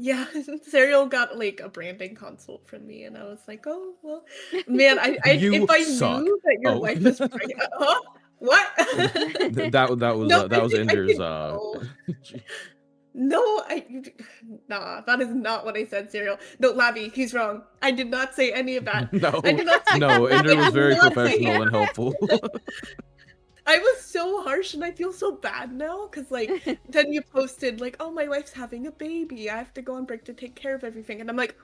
Yeah, Sariel got, like, a branding consult from me, and I was like, "Oh, well." Man, I if You I suck. knew that your Oh. wife was pregnant. Huh? What? That No, that was I Ender's, didn't know. No, nah, that is not what I said, Sariel. No, Lavii, he's wrong. I did not say any of that. I No, did not say no, I Ender was did very not say professional and helpful. I was so harsh, and I feel so bad now because, like, then you posted, like, "Oh, my wife's having a baby. I have to go on break to take care of everything," and I'm like,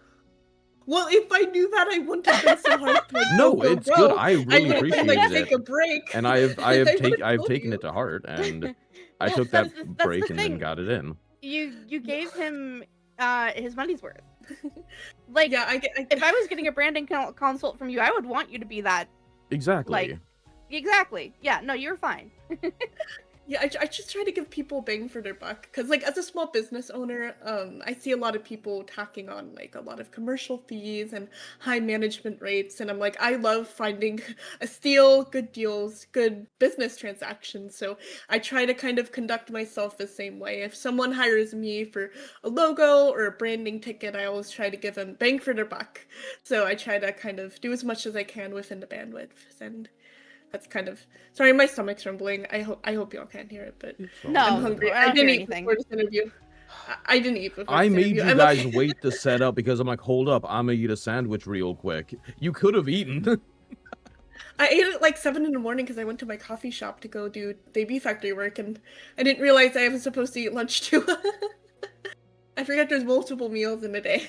"Well, if I knew that, I wouldn't have been so harsh, like, go, No, go, it's good. go. I I really would have been like, appreciated it. take a break." And I would have I've told taken you. it to heart, and I Yeah, took that that's the break and then thing. got it in. You No. gave him his money's worth. Like, Yeah, I if I was getting a branding consult from you, I would want you to be that. Like, Exactly. exactly. Yeah, no, you're fine. Yeah, I just try to give people bang for their buck because, like, as a small business owner, I see a lot of people tacking on like a lot of commercial fees and high management rates, and I'm like, I love finding a steal, good deals, good business transactions. So I try to kind of conduct myself the same way. If someone hires me for a logo or a branding ticket, I always try to give them bang for their buck. So I try to kind of do as much as I can within the bandwidth, and that's kind of sorry, my stomach's rumbling. I hope y'all can't hear it, but It's all I'm No, good. hungry. I I don't hear didn't eat anything. before this interview. I didn't eat before I this made interview. you I'm guys okay. wait to set up because I'm like, hold up, I'm gonna eat a sandwich real quick. You could have eaten. I ate at like 7 in the morning because I went to my coffee shop to go do Lavii factory work, and I didn't realize I was supposed to eat lunch too. I forget there's multiple meals in a day.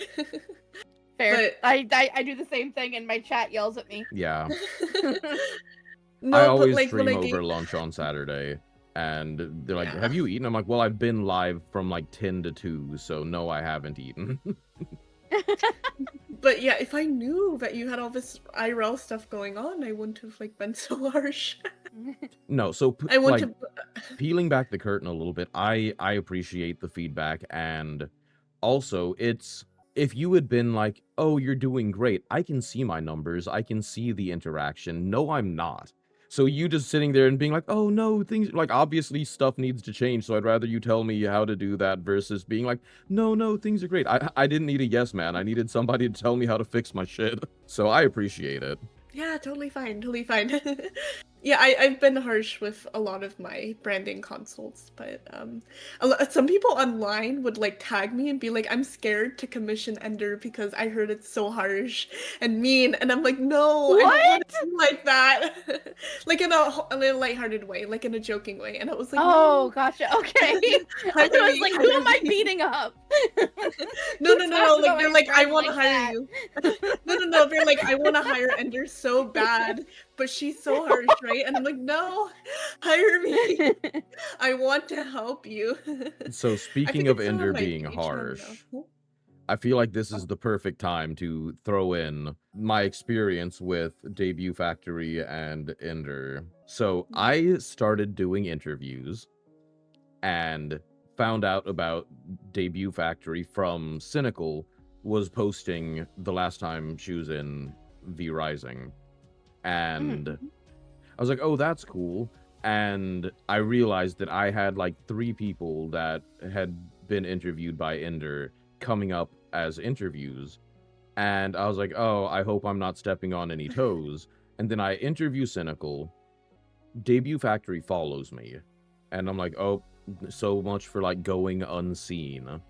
Fair. But I do the same thing, and my chat yells at me. Yeah. I no, but always like when I stream gave over lunch on Saturday, and they're like, yeah. have you eaten? I'm like, well, I've been live from like 10 to 2, so no, I haven't eaten. But yeah, if I knew that you had all this IRL stuff going on, I wouldn't have like been so harsh. No, so I want like to peeling back the curtain a little bit, I appreciate the feedback, and also it's if you had been like, "Oh, you're doing great. I can see my numbers. I can see the interaction." No, I'm not. So you just sitting there and being like, "Oh no, things like obviously stuff needs to change, so I'd rather you tell me how to do that versus being like, "No, no, things are great." I didn't need a yes man. I needed somebody to tell me how to fix my shit. So I appreciate it. yeah, totally fine, totally fine. Yeah, I've been harsh with a lot of my branding consults, but some people online would like tag me and be like, "I'm scared to commission Ender because I heard it's so harsh and mean," and I'm like, "No, I don't want What? to be like that," like in a little lighthearted way, like in a joking way, and I was like, Oh, "No, gotcha. Okay. I hire was me, like, who hire am I me." beating up? No, Who no, no, no, talks like about they're my like, "I friend want to like hire that? you." No, no, no, they're like, "I want to hire Ender so bad, but she's so harsh, right?" And I'm like, "No, hire me. I want to help you." So I speaking figured of some of Ender my being page, I don't harsh, know. I feel like this is the perfect time to throw in my experience with Debut Factory and Ender. So I started doing interviews and found out about Debut Factory from Cynical was posting the last time she was in V Rising. And Mhm. I was like, oh, that's cool. And I realized that I had like 3 people that had been interviewed by Ender coming up as interviews. And I was like, oh, I hope I'm not stepping on any toes. And then I interview Cynical. Debut Factory follows me. And I'm like, oh, so much for like going unseen.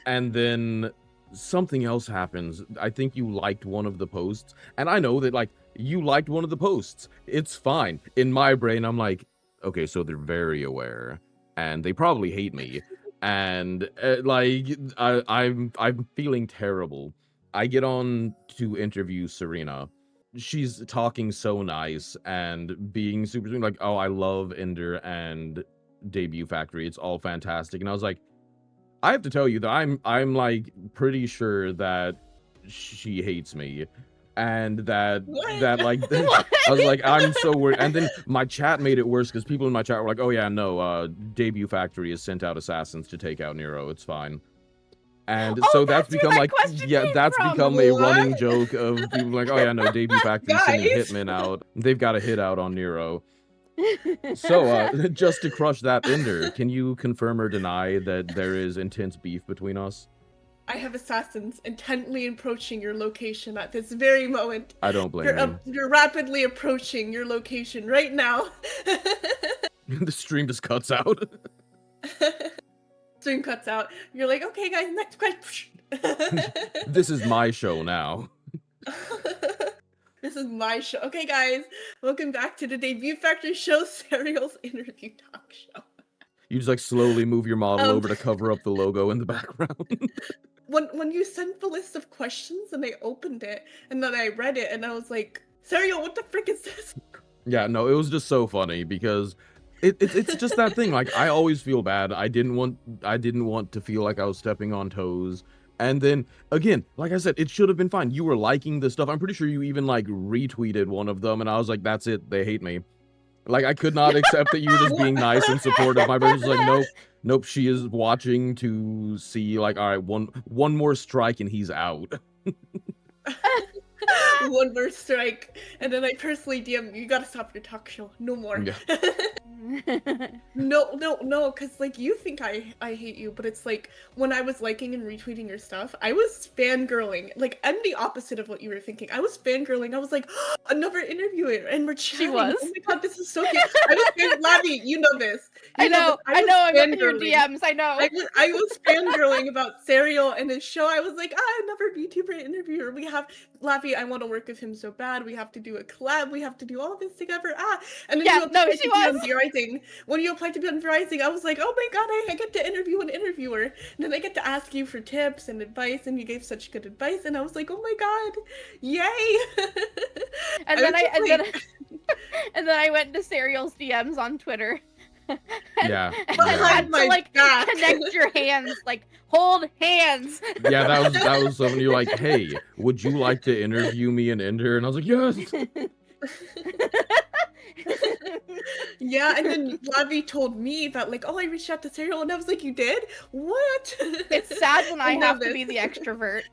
And then something else happens. I think you liked one of the posts. And I know that like you liked one of the posts. It's fine. In my brain, I'm like, okay, so they're very aware. And they probably hate me. And like I'm feeling terrible. I get on to interview Serena. She's talking so nice and being super like, oh, I love Ender and Debut Factory. It's all fantastic. And I was like, I have to tell you that I'm like pretty sure that she hates me. And What? that like What? I was like, I'm so worried. And then my chat made it worse because people in my chat were like, oh yeah, no, Debut Factory has sent out assassins to take out Nero. It's fine. And Oh, so that's that's where become that like, question yeah, came that's from. become a What? running joke of people like, oh yeah, no, Debut Factory sending Guys? hitmen out. They've got a hit out on Nero. So, just to crush that ender, can you confirm or deny that there is intense beef between us? I have assassins intently approaching your location at this very moment. I don't blame you. You're rapidly approaching your location right now. The stream just cuts out. Stream cuts out. You're like, okay, guys, next question. This is my show now. This is my show. Okay, guys, welcome back to the Debut Factory Show, Sariel's interview talk show. You just like slowly move your model over to cover up the logo in the background. When you sent the list of questions and I opened it and then I read it and I was like, Sariel, what the frick is this? Yeah, no, it was just so funny because it's just that thing. Like, I always feel bad. I didn't want to feel like I was stepping on toes. And then again, like I said, it should have been fine. You were liking the stuff. I'm pretty sure you even like retweeted one of them, and I was like, that's it. They hate me. Like, I could not accept that you were just being nice and supportive. My brother's like, nope. She is watching to see, like, all right, one more strike and he's out. One more strike, and then I personally DM you gotta stop your talk show. No more. Yeah. No, because like you think I hate you, but it's like when I was liking and retweeting your stuff, I was fangirling. Like, I'm the opposite of what you were thinking. I was fangirling. I was like, oh, another interviewer, and we're chatting. She was. Oh my god, this is so cute. I was Lavii, you know this. I know. I'm in your DMs. I know. I was fangirling about Sariel and his show. I was like, another VTuber interviewer. We have Lavii. I want to work with him so bad. We have to do a collab. We have to do all this together. And then she was. When you applied to be on Verizon, I was like, oh my god, I get to interview an interviewer. And then I get to ask you for tips and advice, and you gave such good advice, and I was like, oh my god, yay! And then I went to Sariel's DMs on Twitter. Yeah. I had to like connect your hands, like hold hands. Yeah, that was someone you're like, hey, would you like to interview me and ender? And I was like, yes. Yeah, and then Lavii told me that, like, oh, I reached out to Sariel, and I was like, you did? What? It's sad when I have to be the extrovert.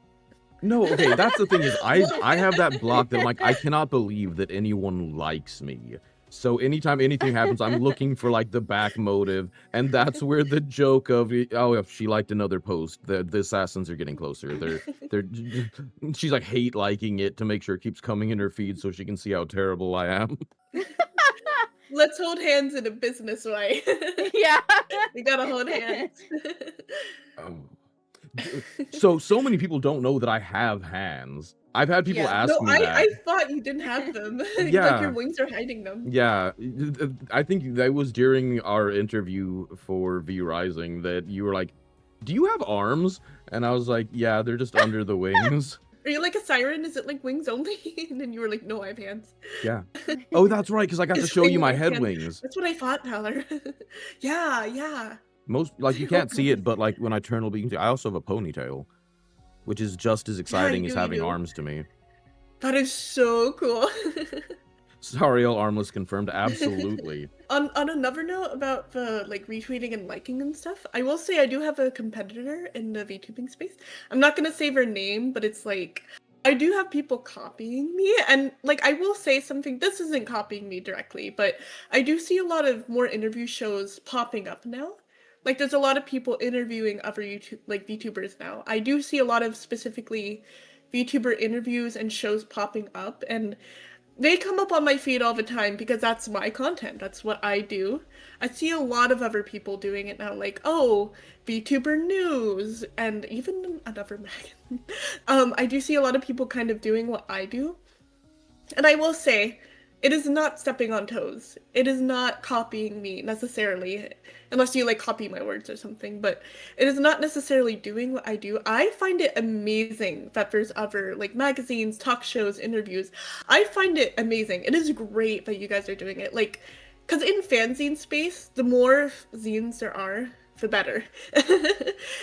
No, okay, that's the thing is, I have that block that I'm like, I cannot believe that anyone likes me. So anytime anything happens, I'm looking for like the back motive, and that's where the joke of, oh, if she liked another post, the assassins are getting closer. She's like hate liking it to make sure it keeps coming in her feed so she can see how terrible I am. Let's hold hands in a business way. Yeah, we gotta hold hands. So many people don't know that I have hands. I've had people ask me that. I thought you didn't have them. Yeah. Like your wings are hiding them. Yeah, I think that was during our interview for V Rising that you were like, do you have arms? And I was like, yeah, they're just under the wings. Are you like a siren? Is it like wings only? And then you were like, no, I have hands. Yeah. Oh, that's right, because I got to show you my head wings. That's what I thought, Tyler. Yeah. Most, like, you can't see it, but like when I turn, I also have a ponytail, which is just as exciting as having arms to me. That is so cool. Sariel armless confirmed, absolutely. On another note about the like retweeting and liking and stuff, I will say I do have a competitor in the VTubing space. I'm not gonna say her name, but it's like I do have people copying me, and like I will say something. This isn't copying me directly, but I do see a lot of more interview shows popping up now. Like, there's a lot of people interviewing other VTubers now. I do see a lot of specifically VTuber interviews and shows popping up, and they come up on my feed all the time because that's my content. That's what I do. I see a lot of other people doing it now, like, oh, VTuber news, and even another magazine. I do see a lot of people kind of doing what I do. And I will say, it is not stepping on toes. It is not copying me necessarily, unless you like copy my words or something, but it is not necessarily doing what I do. I find it amazing that there's other like magazines, talk shows, interviews. I find it amazing. It is great that you guys are doing it. Like, because in fanzine space, the more zines there are, the better.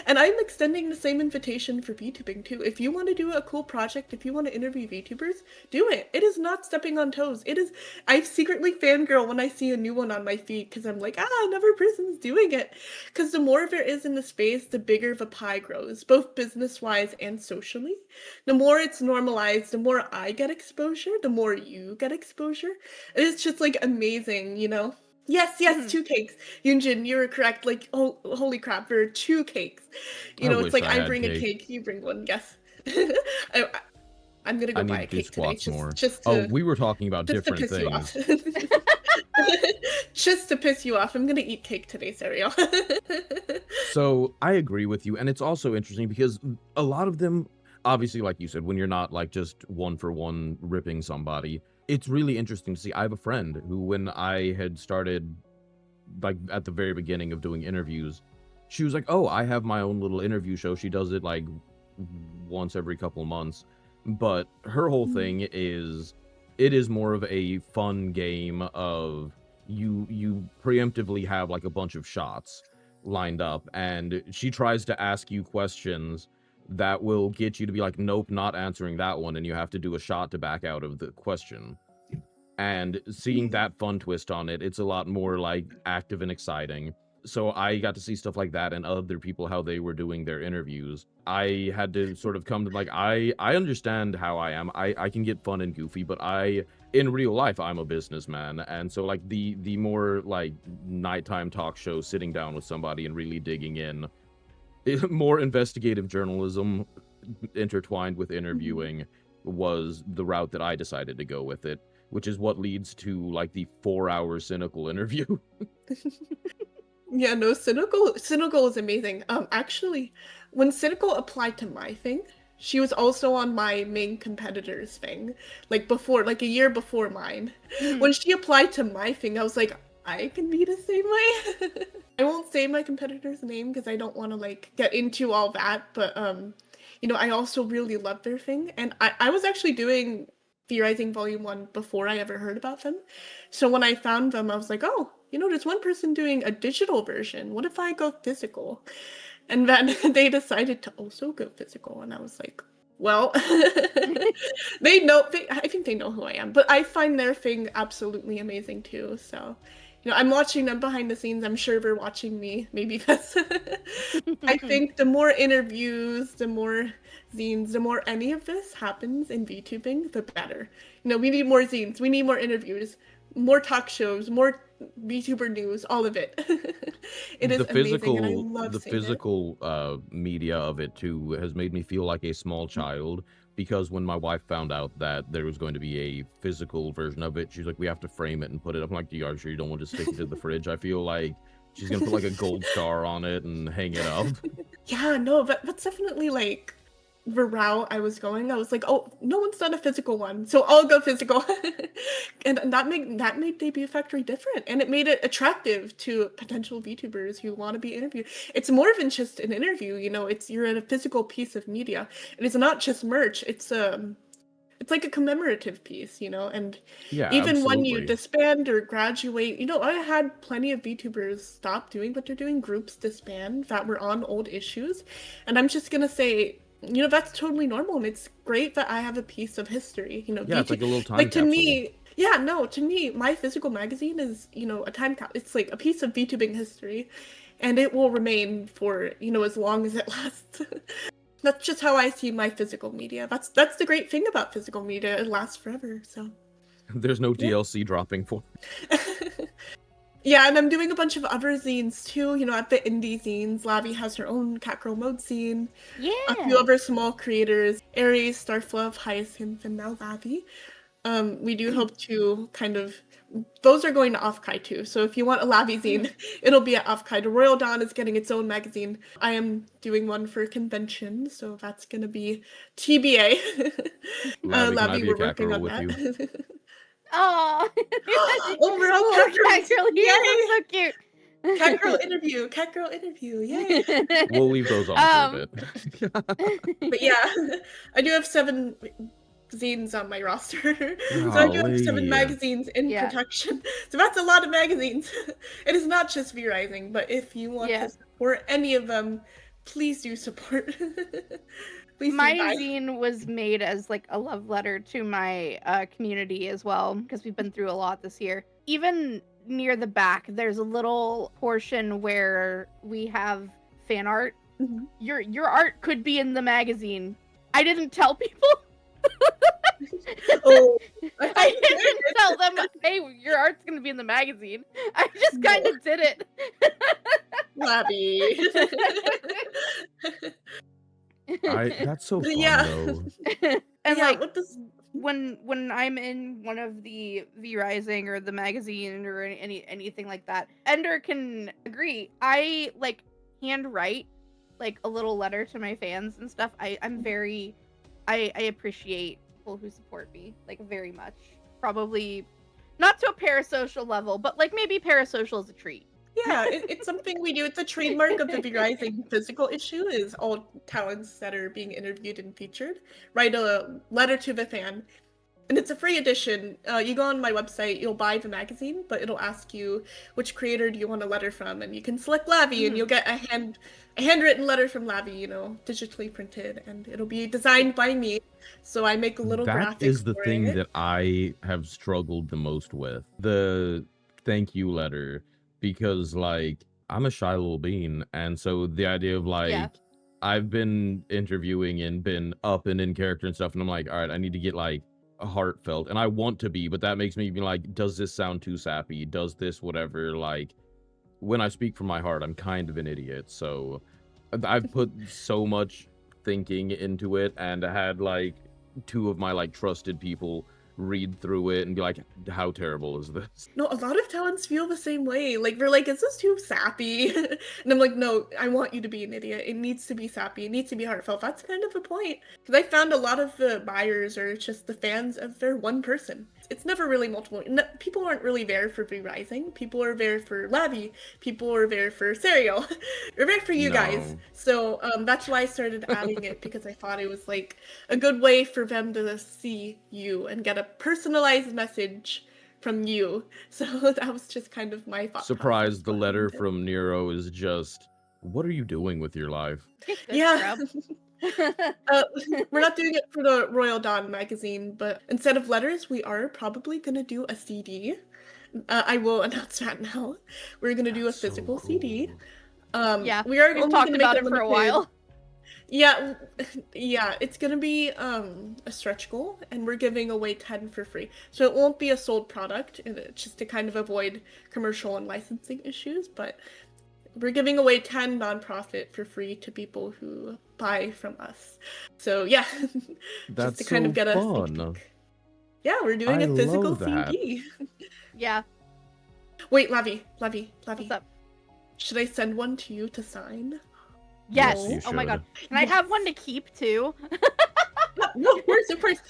And I'm extending the same invitation for VTubing too. If you want to do a cool project, if you want to interview VTubers, do it. It is not stepping on toes. It is, I secretly fangirl when I see a new one on my feed because I'm like, another person's doing it. Because the more there is in the space, the bigger the pie grows, both business-wise and socially. The more it's normalized, the more I get exposure, the more you get exposure. It's just like amazing, you know? Yes, Mhm. 2 cakes. Yunjin, you were correct. Like, oh, holy crap, there are 2 cakes. You I know, it's wish like I I had bring a cake. cake, you bring one. Yes. I, I'm gonna I go buy need a to do cake today, squats more. just Oh, to we were talking about different piss you off. things. Just to piss you off. I'm gonna eat cake today, Sariel. So I agree with you, and it's also interesting because a lot of them, obviously, like you said, when you're not like just one for one ripping somebody, it's really interesting to see. I have a friend who, when I had started, like at the very beginning of doing interviews, she was like, "Oh, I have my own little interview show." She does it like once every couple of months, but her whole thing is, it is more of a fun game of you preemptively have like a bunch of shots lined up, and she tries to ask you questions that will get you to be like, nope, not answering that one, and you have to do a shot to back out of the question. And seeing that fun twist on it, it's a lot more like active and exciting. So I got to see stuff like that and other people how they were doing their interviews. I had to sort of come to like, I understand how I am. I can get fun and goofy, but in real life I'm a businessman. And so like the more like nighttime talk show, sitting down with somebody and really digging in, more investigative journalism intertwined with interviewing was the route that I decided to go with it, which is what leads to like the 4-hour cynical interview. Yeah, no, cynical is amazing. Actually, when cynical applied to my thing, she was also on my main competitor's thing, like before, like a year before mine. Mhm. When she applied to my thing, I was like, I can be the same way. I won't say my competitor's name because I don't want to like get into all that, but you know, I also really love their thing, and I was actually doing Theorizing Volume 1 before I ever heard about them. So when I found them, I was like, oh, you know, there's one person doing a digital version. What if I go physical? And then they decided to also go physical, and I was like, well, they know, I think they know who I am, but I find their thing absolutely amazing too. So, you know, I'm watching them behind the scenes. I'm sure they're watching me. Maybe that's, I think the more interviews, the more zines, the more any of this happens in VTubing, the better. You know, we need more zines, we need more interviews, more talk shows, more VTuber news, all of it. It is amazing, and I love The seeing it. physical media of it too has made me feel like a small child, because when my wife found out that there was going to be a physical version of it, she's like, we have to frame it and put it up. I'm like, are you sure you don't want to stick it to the fridge? I feel like she's gonna put like a gold star on it and hang it up. Yeah, no, but that's definitely like the route I was going. I was like, oh, no one's done a physical one, so I'll go physical. And that made Debut Factory different, and it made it attractive to potential VTubers who want to be interviewed. It's more than just an interview, you know. You're in a physical piece of media, and it's not just merch. It's like a commemorative piece, you know. And Yeah, even when you absolutely. disband or graduate, you know, I had plenty of VTubers stop doing what they're doing, groups disband that were on old issues. And I'm just gonna say, you know, that's totally normal, and it's great that I have a piece of history, you know. Yeah, it's like a little time Like, to capsule. me, yeah, no, to me, my physical magazine is, you know, a time cap. It's like a piece of VTubing history, and it will remain for, you know, as long as it lasts. That's just how I see my physical media. That's the great thing about physical media. It lasts forever. So There's no yeah. DLC dropping for. Yeah, and I'm doing a bunch of other zines too. You know, at the indie zines, Lavii has her own Catgirl mode zine. A few Yeah. other small creators, Aries, Starflove, Hyacinth, and now Lavii. We do hope to kind of, those are going to Offkai too. So if you want a Lavii zine, it'll be at Offkai. The Royal Dawn is getting its own magazine. I am doing one for convention, so that's gonna be TBA. Lavie, can I Lavii, be a we're cat working girl on with you? that. Oh, Oh, we're on oh, Catgirl! Catgirl ears. Yay! That's so cute. Catgirl interview, yay! We'll leave those on for a um, bit. But yeah, I do have 7. zines on my roster. So I do have 7 Golly. magazines in Yeah. production. So that's a lot of magazines. It is not just V Rising, but if you want Yeah. to support any of them, please do support. Please do My buy. zine was made as like a love letter to my community as well, because we've been through a lot this year. Even near the back, there's a little portion where we have fan art. Mhm. Your art could be in the magazine. I didn't tell people. Oh, I thought I you did. didn't tell them, hey, your art's gonna be in the magazine. I just kind of did it. Lavii. That's so But fun yeah. though. And Yeah, like what does when I'm in one of the V Rising or the magazine or anything like that, Ender can agree. I like handwrite like a little letter to my fans and stuff. I'm very I appreciate people who support me like very much. Probably not to a parasocial level, but like maybe parasocial is a treat. Yeah, it's something we do. It's a trademark of the V Rising physical issue is all talents that are being interviewed and featured. Write a letter to the fan. And it's a free edition. You go on my website, you'll buy the magazine, but it'll ask you which creator do you want a letter from, and you can select Lavii, and you'll get a handwritten letter from Lavii, digitally printed, and it'll be designed by me. So I make a little That graphic is the for thing it. that I have struggled the most with. The thank you letter. Because like I'm a shy little bean. And so the idea of like Yeah. I've been interviewing and been up and in character and stuff, and I'm like, all right, I need to get like a heartfelt, and I want to be, but that makes me be like, does this sound too sappy? Does this whatever? Like when I speak from my heart, I'm kind of an idiot. So I've put so much thinking into it, and I had like 2 of my like trusted people read through it and be like, how terrible is this? No, a lot of talents feel the same way. Like, they're like, is this too sappy? And I'm like, no, I want you to be an idiot. It needs to be sappy. It needs to be heartfelt. That's kind of the point. Because I found a lot of the buyers are just the fans of their one person. It's never really multiple. People aren't really there for V Rising. People are there for Lavii. People are there for Sariel. They're there for you guys. No. So that's why I started adding it, because I thought it was like a good way for them to see you and get a personalized message from you. So that was just kind of my thought. Surprised the process letter behind it. from Nero is just, what are you doing with your life? Take this, Yeah. scrub. We're not doing it for the Royal Dawn magazine, but instead of letters, we are probably gonna do a CD. I will announce that now. We're gonna do a That's so physical CD. cool. Yeah, We are we've only talked gonna make about it it for a limited. while. Yeah, yeah, it's gonna be a stretch goal, and we're giving away 10 for free. So it won't be a sold product, and it's just to kind of avoid commercial and licensing issues, but we're giving away 10 nonprofit for free to people who buy from us. So yeah, That's just to kind so of get a sneak fun. peek. Yeah, we're doing I a physical love that. CD. Yeah, Wait, Lavii, what's up? should I send one to you to sign? Yes. you Oh my god. should. Can I have one to Yes. keep too? No, of course, of course.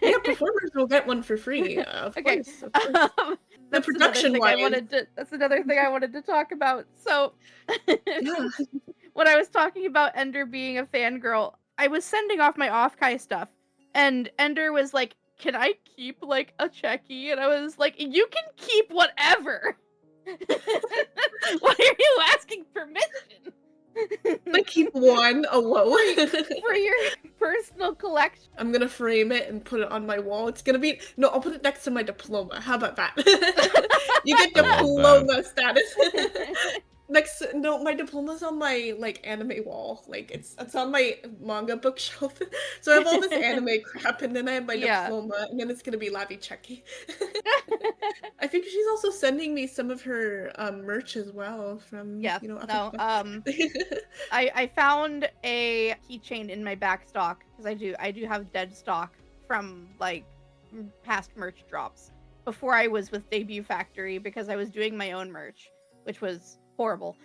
Yeah, performers will get one for free. Of Okay. course, of course. That's production another thing wise. that's another thing I wanted to talk about. So Yeah. when I was talking about Ender being a fangirl, I was sending off my off-kai stuff, and Ender was like, "Can I keep like a checky?" And I was like, "You can keep whatever." Why are you asking permission? I keep one alone. For your personal collection. I'm gonna frame it and put it on my wall. It's gonna be no, I'll put it next to my diploma. How about that? You get I love diploma status. No, my diploma's on my like anime wall. Like it's on my manga bookshelf. So I have all this anime crap, and then I have my Yeah. diploma, and then it's gonna be Lavii Checky. I think she's also sending me some of her merch as well from Yeah. other No. stuff. I found a keychain in my back stock because I do have dead stock from like past merch drops before I was with Debut Factory because I was doing my own merch, which was horrible.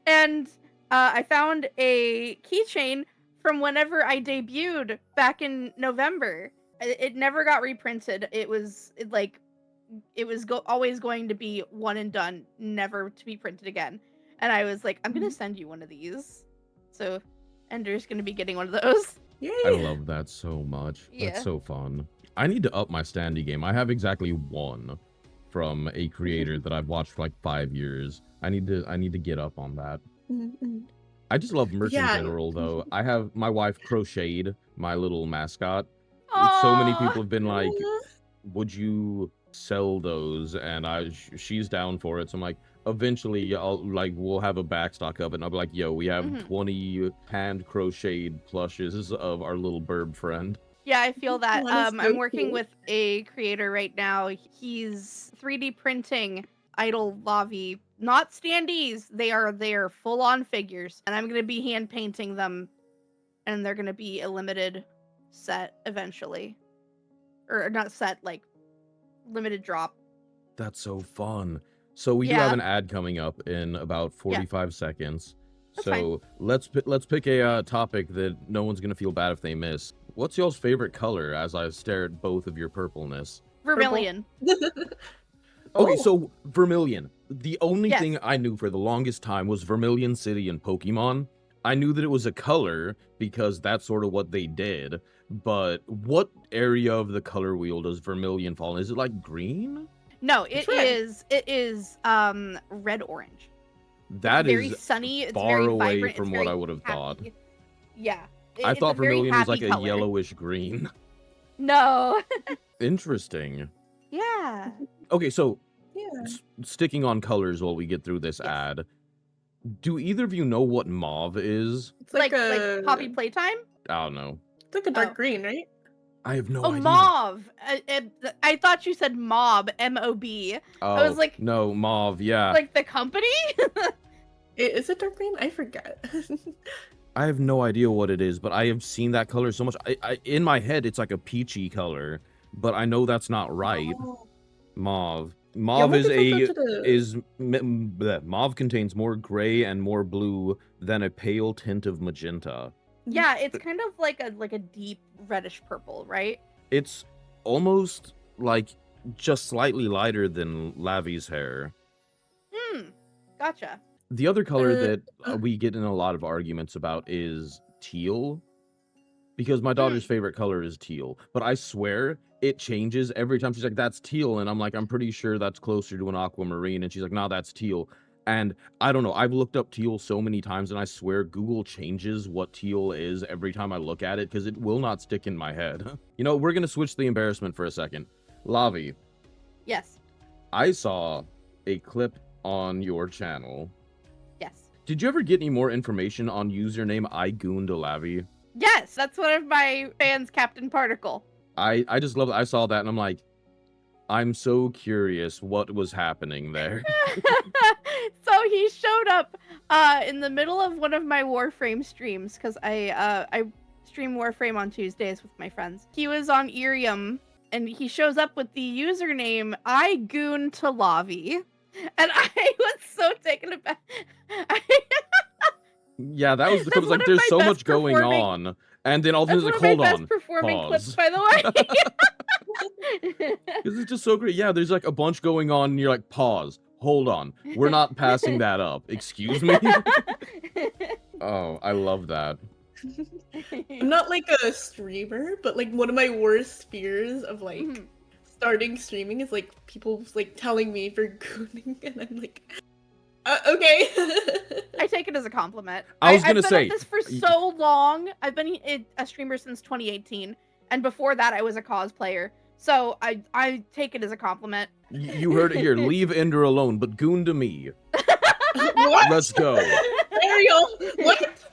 And I found a keychain from whenever I debuted back in November. It never got reprinted. It was always going to be one and done, never to be printed again. And I was like, I'm gonna send you one of these. So Ender's gonna be getting one of those. Yay! I love that so much. Yeah. That's so fun. I need to up my standee game. I have exactly one from a creator that I've watched for like 5 years. I need to get up on that. Mhm. I just love merch in Yeah. general, though. I have my wife crocheted my little mascot. So many Aw. people have been like, "Would you sell those?" And she's down for it. So I'm like, eventually, we'll have a backstock of it. And I'll be like, "Yo, we have Mhm. 20 hand crocheted plushes of our little burb friend." Yeah, I feel that. That is so I'm working cool. with a creator right now. He's 3D printing idol Lavii, not standees. They are full on figures, and I'm gonna be hand painting them, and they're gonna be a limited set eventually, or not set, like limited drop. That's so fun. So we do have an ad coming up in about 45 seconds. That's So let's pick a topic that no one's gonna feel bad if they miss. What's y'all's favorite color? As I stare at both of your purpleness. Vermilion. Okay, Oh. so Vermilion. The only Yes. thing I knew for the longest time was Vermilion City in Pokemon. I knew that it was a color because that's sort of what they did. But what area of the color wheel does Vermilion fall in? Is it like green? No, It's it red. is red orange. That It's very is sunny. It's far very away vibrant. from it's what very I would have thought. happy. Yeah. I It's thought a very Vermilion was like happy a color. yellowish green. No. Interesting. Yeah. Okay, so Yeah. sticking on colors while we get through this Yes. ad. Do either of you know what mauve is? It's like, Like Poppy Playtime? I don't know. It's like a dark Oh. green, right? I have no Oh, idea. mauve. I thought you said mob, M-O-B. Oh, I was like, no, mauve, yeah. like the company? Is it dark green? I forget. I have no idea what it is, but I have seen that color so much. In my head, it's like a peachy color, but I know that's not right. Oh. Mauve. Yeah, Mauve what is if I go to mauve contains more gray and more blue than a pale tint of magenta. Yeah, it's kind of like a deep reddish purple, right? It's almost like just slightly lighter than Lavi's hair. Gotcha. The other color that uh. we get in a lot of arguments about is teal. Because my daughter's favorite color is teal. But I swear it changes every time. She's like, that's teal. And I'm like, I'm pretty sure that's closer to an aquamarine. And she's like, no, that's teal. And I don't know. I've looked up teal so many times, and I swear Google changes what teal is every time I look at it because it will not stick in my head. You know, we're going to switch the embarrassment for a second. Lavii, Yes. I saw a clip on your channel. Yes. Did you ever get any more information on username iGoonDaLavii? Yes, that's one of my fans, Captain Particle. I just love it. I saw that and I'm like, I'm so curious what was happening there. So he showed up in the middle of one of my Warframe streams because I stream Warframe on Tuesdays with my friends. He was on Irium and he shows up with the username iGoonTaLavii, and I was so taken aback. Yeah, that was the clip. It was That's like, one of there's my so best much going performing- on. And then all of a That's sudden, one like, of my hold best on. performing Pause. clips, by the way. Because it's just so great. Yeah, there's like a bunch going on and you're like, pause. Hold on. We're not passing that up. Excuse me? Oh, I love that. I'm not like a streamer, but like one of my worst fears of like starting streaming is like people like telling me for gooning, and I'm like, okay. I take it as a compliment. I was gonna I've been say, at this for so long. I've been a streamer since 2018, and before that, I was a cosplayer. So I take it as a compliment. You heard it here. Leave Ender alone, but goon to me. What? Let's go. Ariel, what?